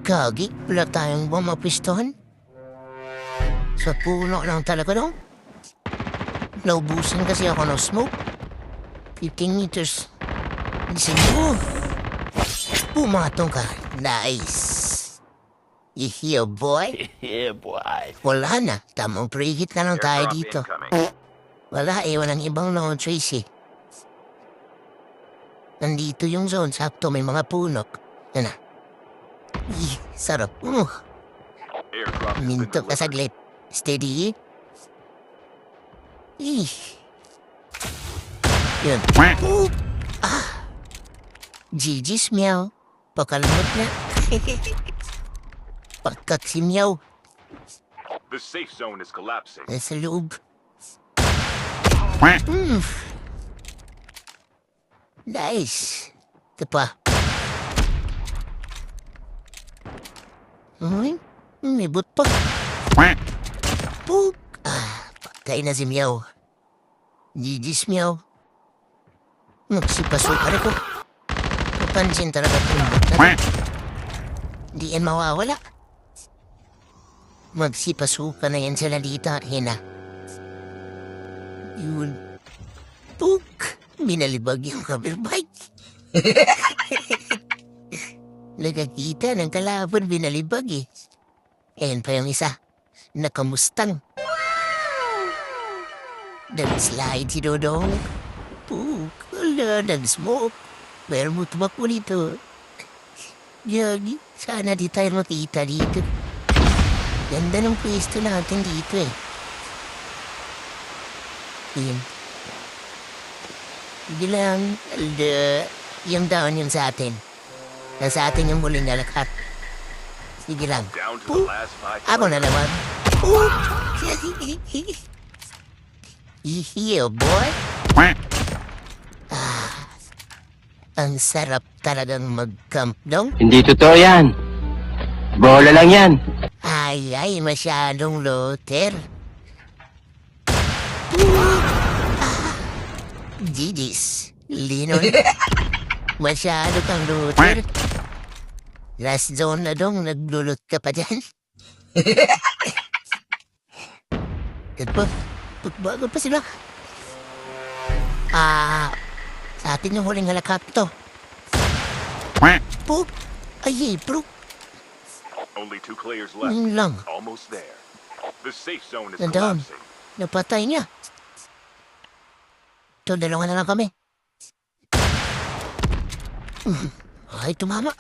Gagi, wala tayong bumapistohan. Sa puno lang talaga daw. Naubusan kasi ako ng smoke. 15 meters. Listen mo. Pumatong ka. Nice. You hear, boy? Yeah, boy. Wala na. Tamang pre-hit na lang tayo dito. Wala, walang ibang noon, Tracy. Nandito yung zone. Sakto, may mga punok. Yan na. Sarap. Mintok ka saglit. Steady. Yun. GG's, meow. Pakalimot na. Pagkat si meow. The safe zone is collapsing. Nasa loob. Nice. Ito pa. May boot pa. Poop. Patay na si meow. GG's, meow. Magsipasukan ako. Kapansin talaga tumbok na. Di yan mawawala. Magsipasukan na yan sila dito, Hina. Yun. Puk! Binalibag yung coverbike. Nagkakita ng kalaban, binalibag eh. Ayan pa yung isa. Nakamustang. Nag-slide si Dodong. Puk! Wala, nag-smoke. Pero mo tumakbo dito. Yagi, sana di tayo makita dito. Ganda ng pwesto natin dito eh. Yun. Hindi lang, yung down yun sa atin. Nasa atin yung muling nalakat. Sige lang. Down to the last 5 Ako na naman. Heal, boy. Ang sarap talagang mag-camp dong. Hindi totoo yan. Bola lang yan. Ay, masyadong loter. Gidis, Linon. Masyado kang loter. Last zone na dong, naglulot ka pa dyan. Bago pa sila. Sa atin yung huling halakap to. Poop! Ay, bro. Only 2 players left. Yun lang. Almost there. The safe zone is Nandoon. collapsing. Napatay niya. Ito, dalawa na lang kami. Ay, tumama.